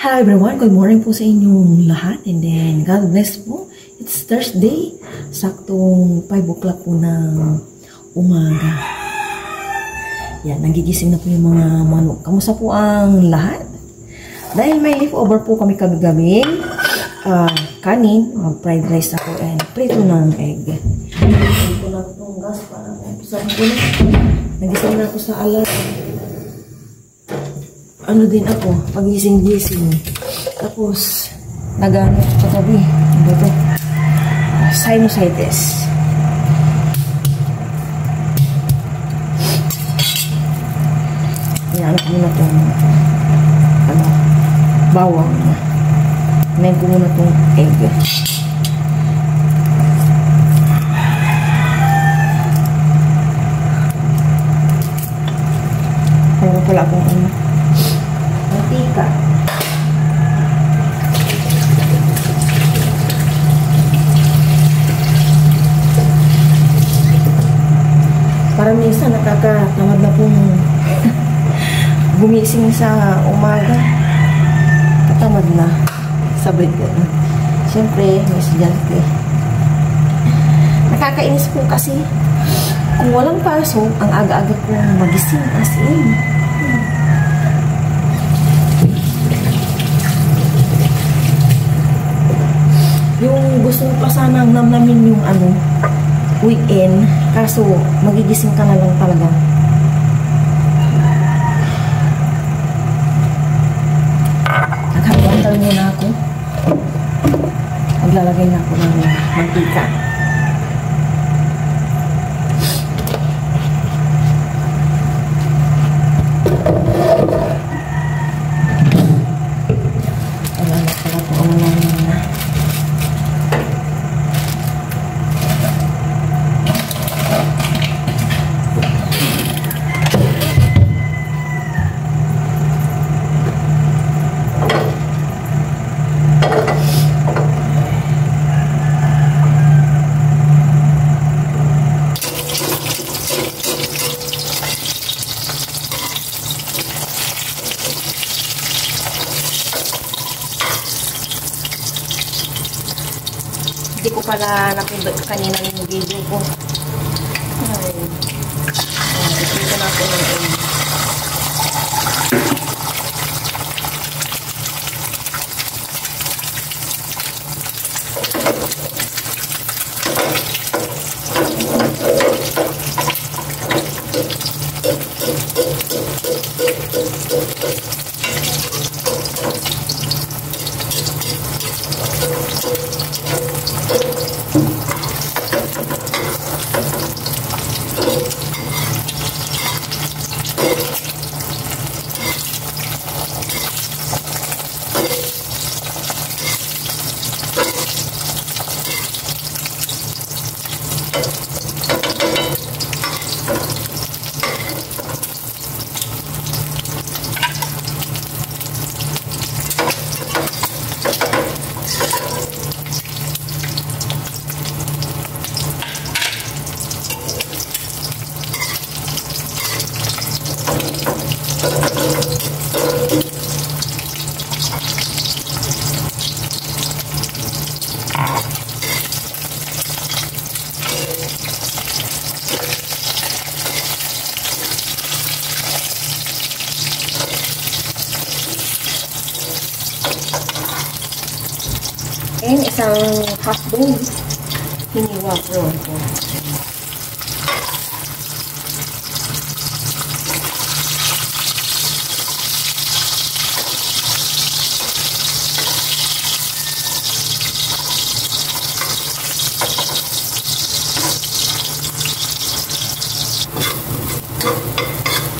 Hi everyone, good morning po sa inyong lahat and then God bless po. It's Thursday, saktong 5 o'clock po ng umaga. Yan, nagigising na po yung mga manok. Kamusta po ang lahat? Dahil may leftover po kami kagabi, kanin, fried rice ako and prito ng egg. Nagising ko na itong gas para umpisahan ko na. Nagising na ako sa alas. Ano din ako, pagising-gising. Tapos, nagamit kagabi. Ano ito? Sinusitis. Yan, ko muna itong bawang. Mayroon ko muna itong egg. Mayroon pala akong mantika. Para minsan nakakatamad na pong gumising sa umaga. Katamad na. Sabay ko. Siyempre, may estudyante. Nakakainis po kasi kung walang pasok, ang aga-aga ko magising as in. Yung gusto mo pa sanang namnamin yung weekend, kaso magigising ka na lang talaga. Naghabantal muna ako. Maglalagay na ako ng mantika. Hindi ko pala napindot kanina yung video ko. Ay. Dito na ako ng egg. And isang hotdog, hiniwa ko.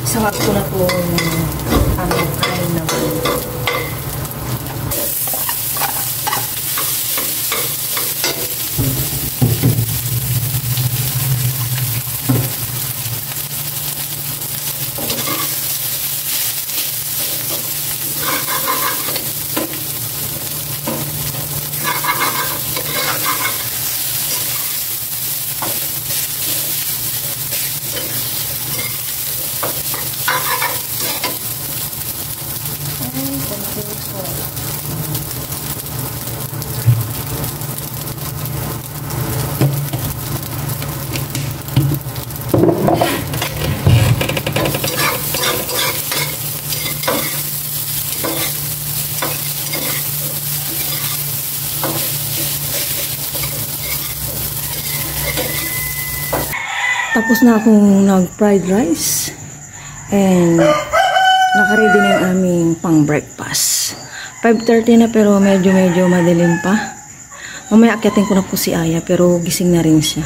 Sawag ko na itong kain naman. Tapos na akong nag-fried rice and nakaready na yung aming pang-breakfast. 5:30 na pero medyo madilim pa. Mamaya akyatin ko na po si Aya pero gising na rin siya.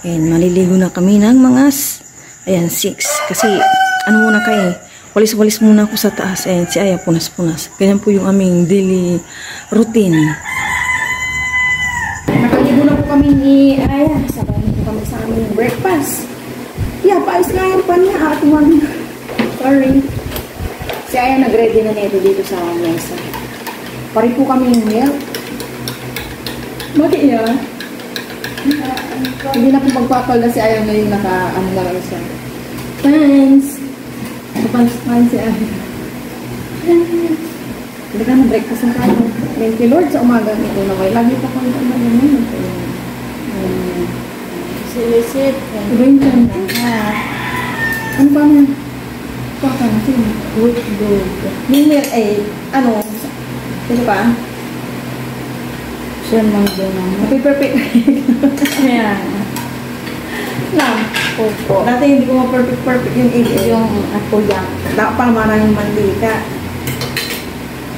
And maliligo na kami ng mga 6. Kasi ano muna kayo walis-walis muna ako sa taas and si Aya punas-punas. Ganyan po yung aming daily routine. Nakaligo na po kami ni Aya. Sabay na po kami sa aming breakfast. Yeah, paayos nga yung pan niya. Sorry. Si Aya nag-ready na nito dito sa mesa. Pari po kami yung milk. Bakit yan? Hindi na po magpapal na si Aya ngayon naka-ano na lang siya. Thanks! Kapansakan si Aya. Hindi ka na breakfast na tayo. Thank you Lord sa umaga nito na kayo. Lagi pa kami naman. Silisip. Ganyan. Ano ba na? Paka na sino? Good, good. Yung milk ay, ano? Ito pa? Siya mang doon naman. Perfect. Ayan. Lang. Opo. Dati hindi ko ma-perfect yung egg. Yung ako yan. Dapat pa maraming mantika.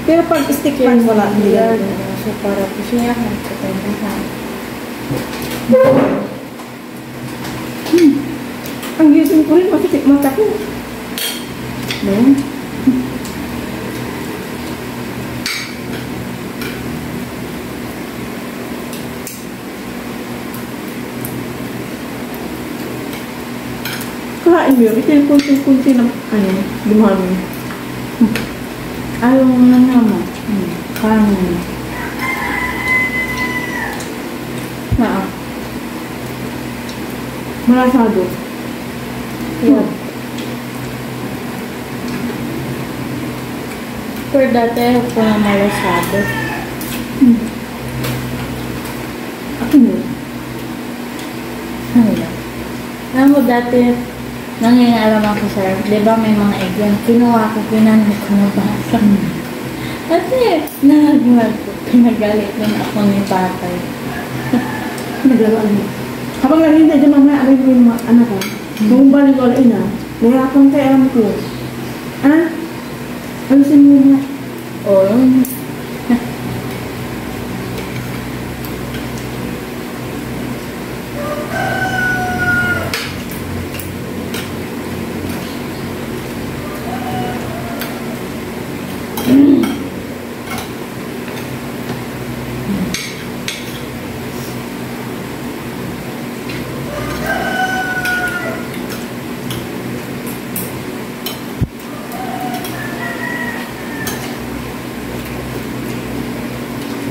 Pero pag stick pan wala. Hindi yan. So, para po siya. Ang gising ko rin, masakit mata ko. No? Kain mo yun. Ito yung kunti-kunti ng dumami. Ayaw mo na naman. Kanin. Malasado. Yeah. Pero dati ako na malasado. Ako yun. Ano yan? Alam mo dati, nangyayari ako sir, di ba may mga egg yan? Kinuha ko, pinanay ko na basa. Kasi, nagmag ko, pinagalit din ako ni tatay. Naglaruan mo. Kapag nalintay dyan mamaya, alam mo yung mga anak ko. Kung balik ko rin nahirapan kayo alam ko. Alisin mo na. Oo.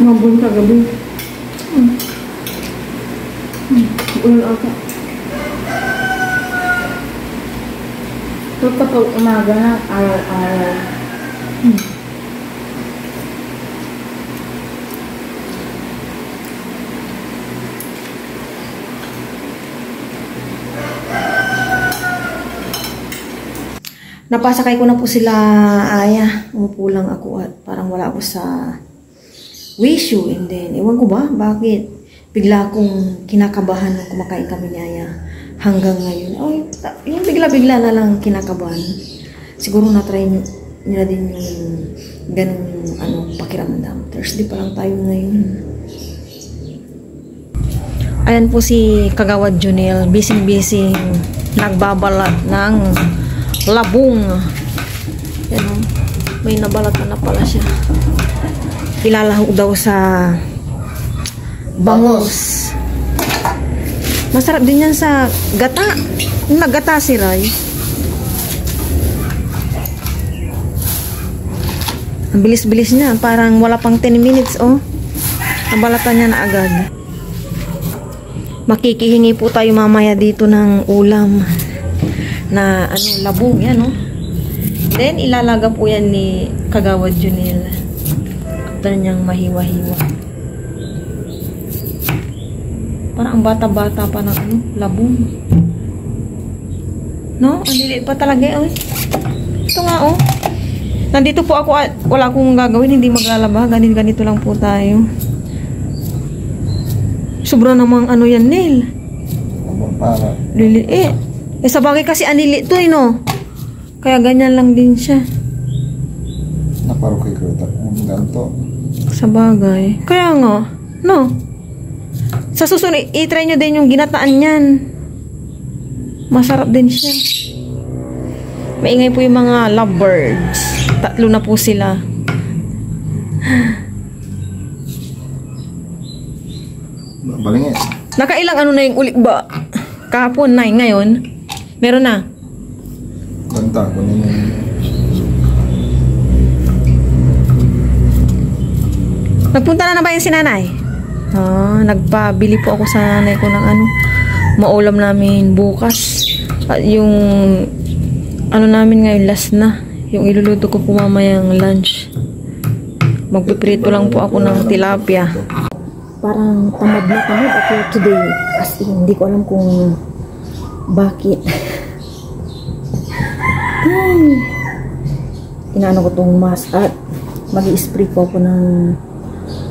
Mabun ka gabi. Ulan ata. So kapag umaga na, araw-araw. Napasakay ko na po sila, Aya. Umupo lang ako at parang wala ako sa wisyo. And then, ewan ko ba? Bakit? Bigla akong kinakabahan nung kumakain kami ni Aya. Hanggang ngayon. Ay, yung bigla-bigla na lang kinakabahan. Siguro na-try nila din yung ganun pakiramdam. Thursday pa lang tayo ngayon. Ayan po si Kagawad Junel. Busy-busy. Nagbabalat ng labong. Yan o. May nabalatan na pala siya. Ilalahog daw sa bangus. Masarap din yan sa gata. Naggata si Ray. Ang bilis-bilis niya. Parang wala pang 10 minutes, oh. Nabalatan niya na agad. Makikihingi po tayo mamaya dito ng ulam na labong yan, oh. Then, ilalaga po yan ni Kagawad Junel. After niyang mahiwa-hiwa. Parang ang bata-bata pa ng ano, labong. No? Ang liliit pa talaga eh. Ito nga oh. Nandito po ako at wala akong gagawin, hindi maglalaba. Ganito lang po tayo. Sobra namang ano yan, Neil. Para. Liliit. Eh sa bagay kasi anili to eh, no? Kaya ganyan lang din siya. Naparoke ko ito. Ang ganto. Sa bagay. Kaya nga, no? Sa susunod, i-try nyo din yung ginataan yan. Masarap din siya. Maingay po yung mga lovebirds. 3 na po sila. Balingit. Nakailang ano na yung ulik ba? Kahapon 9, ngayon meron na. Ganta. Kunin yung... Nagpunta na ba yung sinanay? Nagpabili po ako sa nanay ko ng ano, maulam namin bukas. At yung ano namin ngayon last na. Yung iluluto ko po mamayang lunch. Magpiprito lang po ako ng tilapia. Parang tamad ako today. As in, hindi ko alam kung bakit. Inaano ko tong mask at mag-i-spray po ako ng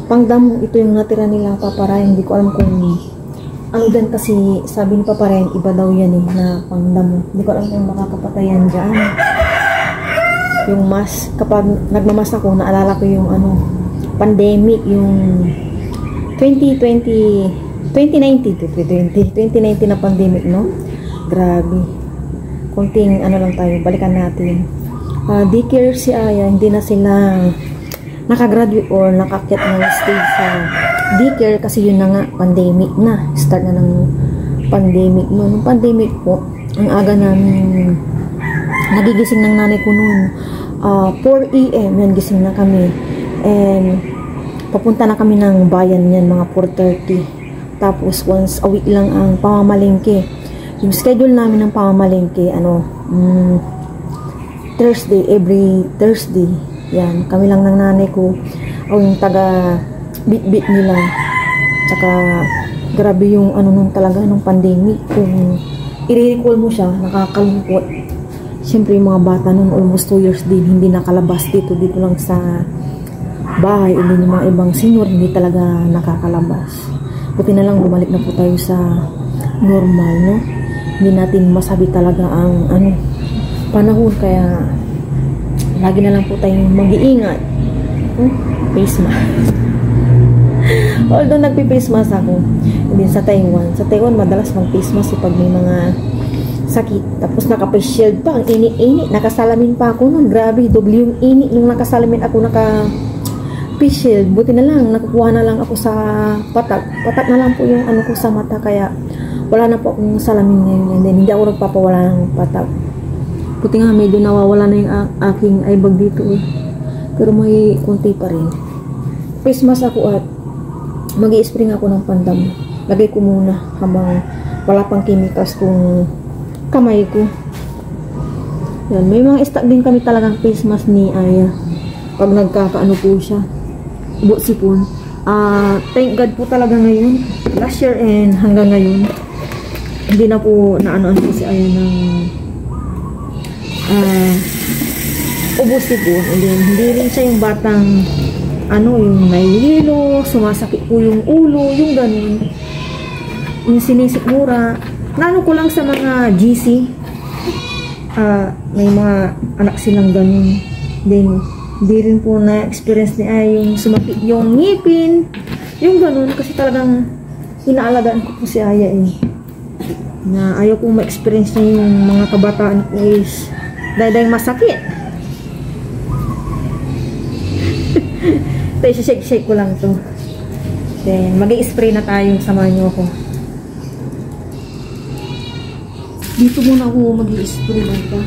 pangdamo. Ito yung natira nilang paparayan. Hindi ko alam kung ano din kasi sabi ni paparayan, iba daw yan eh, na pangdamo. Hindi ko alam kung makakapatayan dyan. Yung mask, kapag nagmamas ako, naalala ko yung ano, pandemic, yung 2019 na pandemic, no? Grabe. Konting ano lang tayo, balikan natin. Daycare si Aya, hindi na sila nakagraduate or nakakyat ng stage sa daycare kasi yun na nga, pandemic na. Start na ng pandemic. Nung pandemic po, ang aga namin nagigising ng nanay ko noon. 4 AM, yan gising na kami. And papunta na kami ng bayan yan, mga 4:30. Tapos once a week lang ang pamamalengke. Yung schedule namin ng pamamalengke, Thursday, every Thursday. Yan, kami lang ng nanay ko. O yung taga bit-bit nila. Tsaka grabe yung ano nung talaga nung pandemic. Kung i-recall mo siya, nakakalungkot. Siyempre yung mga bata nun almost 2 years din hindi nakalabas dito lang sa bahay. Hindi yung mga ibang senior hindi talaga nakakalabas. Buti na lang bumalik na po tayo sa normal, no? Hindi natin masabi talaga ang ano, panahon, kaya lagi na lang po tayong mag-iingat. Face mask. Although nagpi-face mask ako din sa Taiwan. Sa Taiwan madalas mag-face mask pag may mga sakit. Tapos naka-face shield pa. Ang init-init. Nakasalamin pa ako nun. Grabe, doble yung init. Nung nakasalamin ako, naka-face shield. Buti na lang, nakukuha na lang ako sa patak. Patak na lang po yung ano ko sa mata. Kaya wala na po akong salamin ngayon. And then hindi ako nagpapawala ng patak. Buti nga, medyo nawawala na yung aking eyebag dito eh. Pero may konti pa rin. Face mask ako at mag-i-spring ako ng pandam. Lagay ko muna habang wala pang chemicals kung kamay ko. Yan, may mga stock din kami talagang face mask ni Aya. Pag nagkakaano po siya, sipon. Thank God po talaga ngayon. Last year and hanggang ngayon, hindi na po naano-ano po si Aya ng sipon. And then, hindi rin siya yung batang ano, yung nahihilo, sumasakit po yung ulo, yung ganun. Yung sinisikmura. Naano ko lang sa mga GC, may mga anak silang ganun. Then, hindi rin po na-experience ni Ay yung sumakit yung ngipin, yung ganun. Kasi talagang inaalagaan ko po si Aya eh. Na ayaw kong ma-experience na yung mga kabataan ko is dahil masakit. Ito, shake ko lang to. Then, mag-i-spray na tayo. Samahan nyo ako. Dito muna ako mag-i-spray lang ito.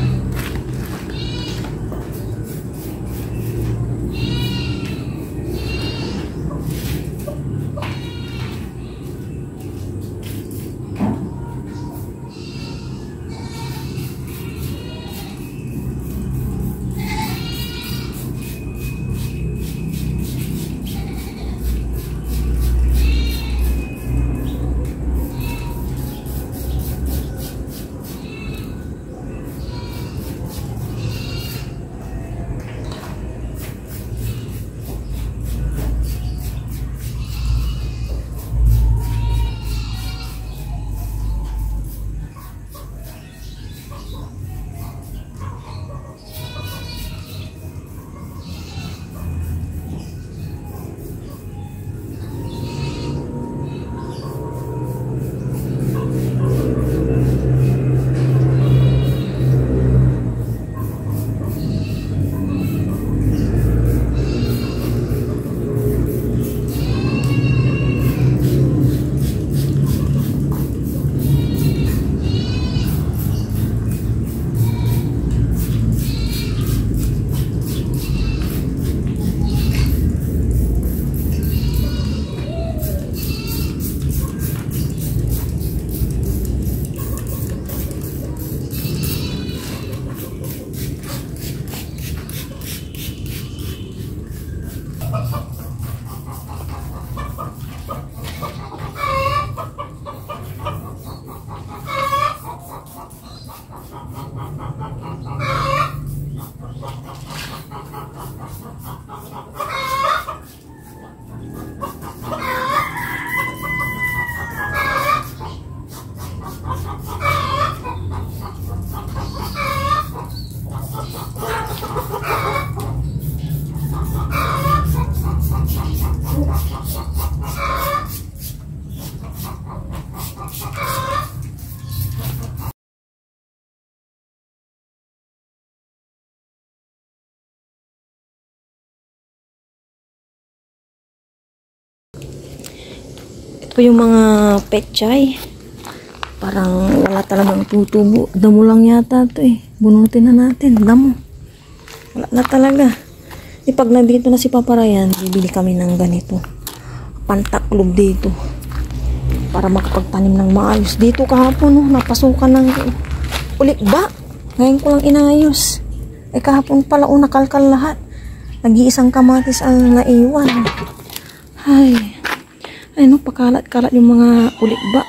po yung mga pechay. Parang wala talagang tutubo. Damo lang yata ito eh. Bunutin na natin. Damo. Wala na talaga. Pag nandito na si Papa Ryan, bibili kami ng ganito. Pantaklob dito. Para makapagtanim ng maayos. Dito kahapon, napasukan ng ulikba. Ngayon ko lang inayos. Kahapon pala, nakalkal lahat. Nag-iisang kamatis ang naiwan. Ay, pakalat-kalat yung mga ulikba.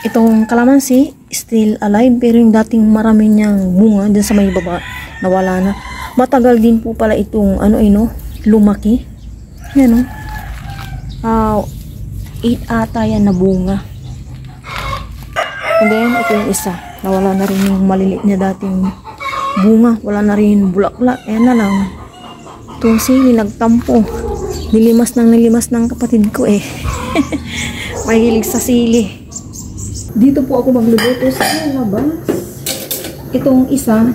Itong kalamansi, still alive, pero yung dating marami niyang bunga dyan sa may baba, nawala na. Matagal din po pala itong, lumaki. Yan, 8 ata yan na bunga. And then, ito yung isa. Nawala na rin yung maliliit niya dating bunga. Wala na rin bulaklak. Ayan na lang. Itong sili, nagtampo. Nilimas ng kapatid ko eh. Mahilig sa sili. Dito po ako magluluto sa labas. Itong isa,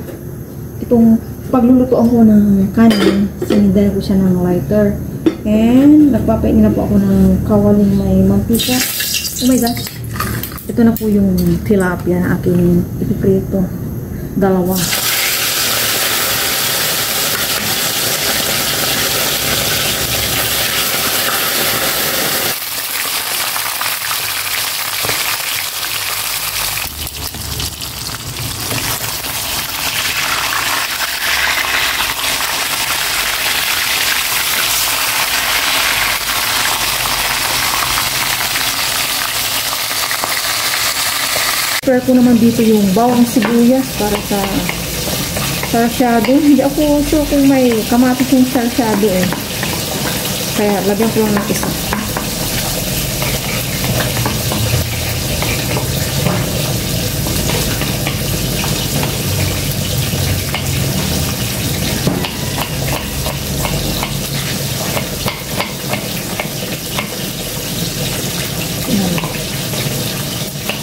itong pagluluto ako ng kanin, sinidan ko siya ng lighter. And nagpapain na po ako ng kawaling may mantika. Oh my gosh. Ito na po yung tilapia na aking ipiprito. Dalawa. Prepare ko naman dito yung bawang sibuyas para sa sarsyado. Hindi ako sure kung may kamatis yung sarsyado eh. Kaya lagyan ko lang ng isa.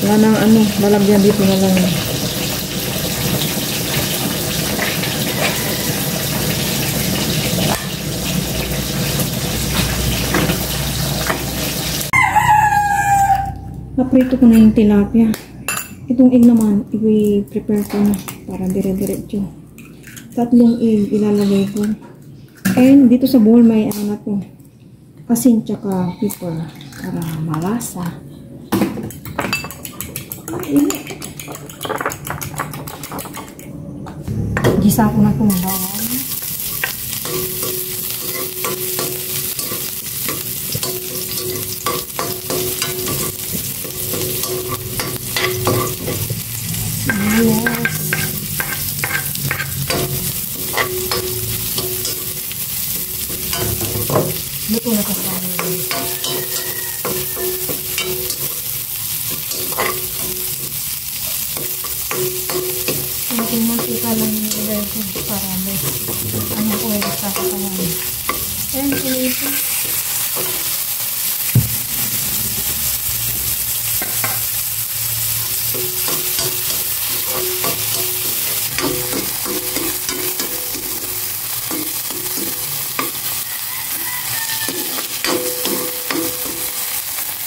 Wala nang lalagyan dito na lang. Naprito ko na yung tilapia. Itong egg naman, i-prepare ko na para dire-diretso. 3 egg ilalagay ko. And dito sa bowl may na to. Asin tsaka pepper para malasa. Gisa ko na itong bawang. Yes. Luto na ito sa konting mantika lang nilagay ko para less oil sa katawan. And ito.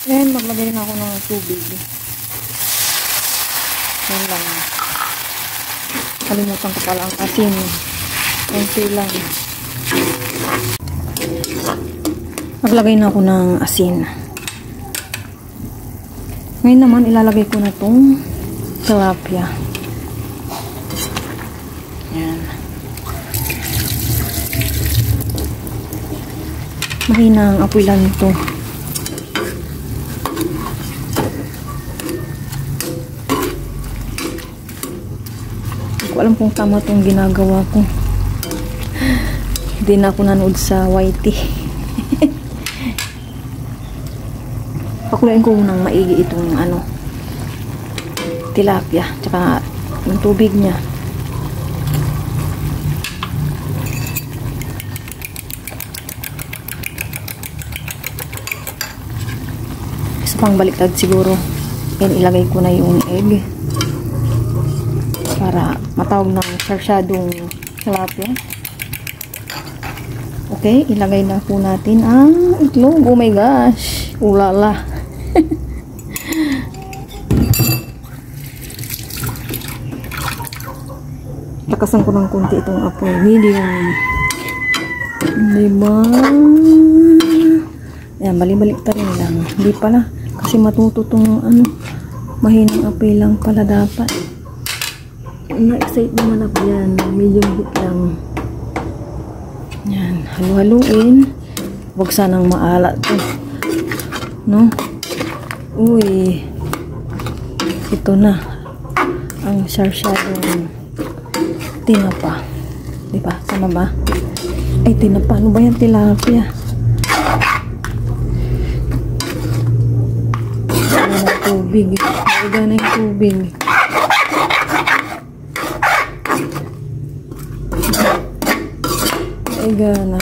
And maglagay na ako ng tubig. Yan lang. Kalimutan ko pala ang asin. Konti lang. Maglagay na ako ng asin. Ngayon naman ilalagay ko na itong tilapia. Yan. Mahina ang apoy lang ito. Alam kung tama itong ginagawa ko. Hindi na ako nanood sa YT. Pakulain ko munang maigi itong tilapia tsaka yung tubig niya. Isa pang baliktad siguro. And ilagay ko na yung egg para matawag ng sarsyadong tilapia. Okay, ilagay na po natin ang itlog. Oh my gosh, ulala. Takasan ko ng konti itong apoy. Medium. Diba? Ayan, balik-balik ta rin lang. Hindi pala. Kasi matuto itong ano, mahinang apoy lang pala dapat. Na-excite naman ako yan. Medium heat lang. Yan. Halu-haluin. Huwag sanang maalat to. No? Uy. Ito na. Ang sarsyadong tinapa. Diba? Tama ba? Ay, tinapa. Ano ba yan? Tilapia. Ano na tubig. Naiga na yung tubig. Naiga na.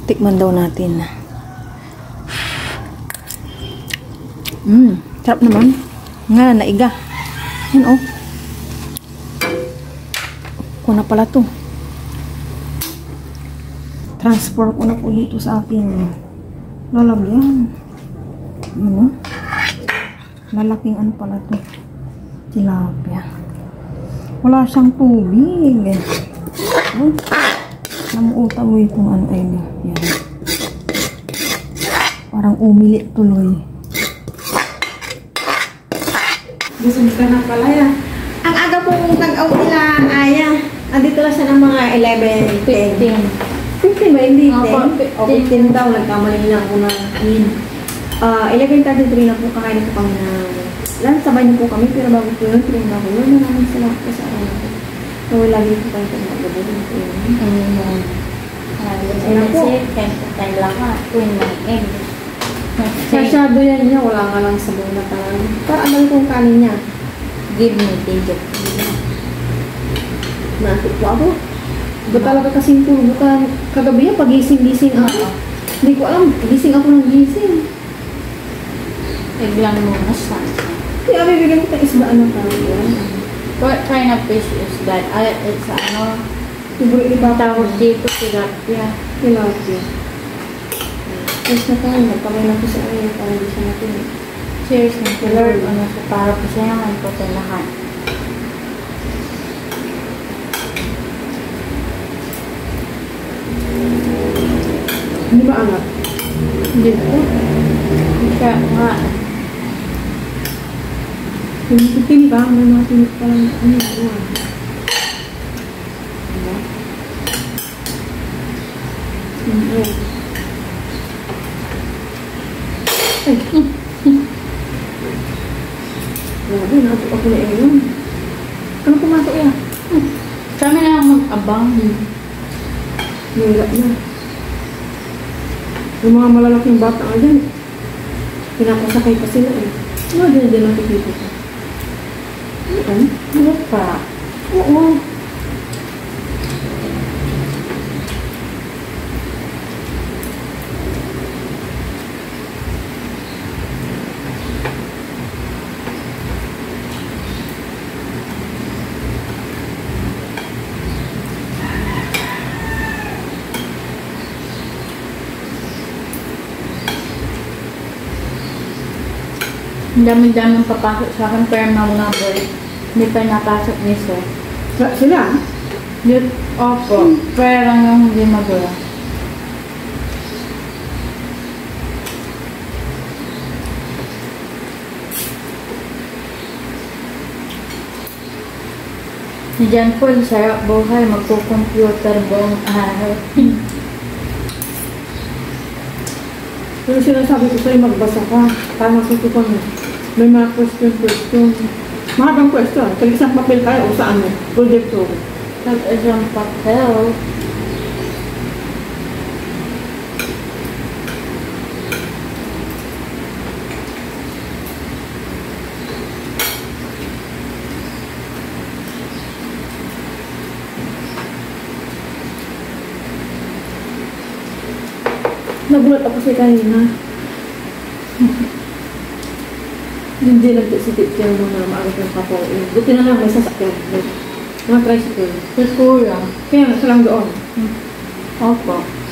Tikman daw natin. Sarap naman. Nga, naiga. Yan, oh. Ko na pala to. Transfer ko na po dito sa aking lalagyan. Ano? Lalaking ano pala to. Tilapia. Wala siyang tubig. Oh. Namuutan mo itong ano ay yan. Parang umili tuloy. Gusto ka na pala ya. Ang aga pong tag-out nila, Aya. Andito lang siya ng mga 11, 10. 15 ba? Hindi 10? O 15 daw. Nagkamali lang ako na 11:33 na po kakain po kami na lunch. Sabay niyo po kami. Pero bago po yun, train na ako. Yun na namin sila po sa araw ko. So, lagi po tayo sa mga gabuhin po yun. Ayun po. Time lang ha. Tuwing ng egg. Masyado yan niya. Wala nga lang sabon na talaga. Para alam kong kanin niya. Give me digit. Natik po ako. Ba talaga kasing turbo ka kagabi yan? Pagising-gising ako. Hindi ko alam. Gising ako ng gising. Egg lang muna sa. Kaya bibigyan ko ng isdaan ng tawag yan. What kind of fish is that? It's ano, Siguro iba tawag dito, tilapia. Tilapia. Tapos na tayo. Nagpamay na ko sa akin. Para hindi siya natin. Cheers ng Lord. Ano siya, para po siya naman po sa lahat. Hindi ba angat? Hindi po. Siya nga. Yung puting ba? May mga tinik pa lang. Ano yun? Diba? Ay. Grabe, nato ako na yun. Ano pumasok yan? Kami na lang mag-abang. Nila na. Yung mga malalaking bata nga dyan, pinapasakay pa sila eh. Ano dyan nakikita ko? Ano? Ano pa? Oo. Ang dami-daming papasok sa akin, pero mga boy, hindi pa napasok ni sir. Sila? Yun, opo. Pero lang yung hindi magawa. Si John Paul, sarap buhay, magpo-computer buong araw. Pero sinasabi ko sa'yo, magbasa ka. Para masutukan mo. May mga question. Mahabang question. Kung isang papel tayo o saan mo? Proyekto. Nag-isang papel. Nagulat ako sa'yo kanina. Hindi nagtitip kayo mo na maagot ng kapo. Buti na lang may sasakyan. Mga tricycle. Sa kuya. Kaya nasa lang doon. Opo.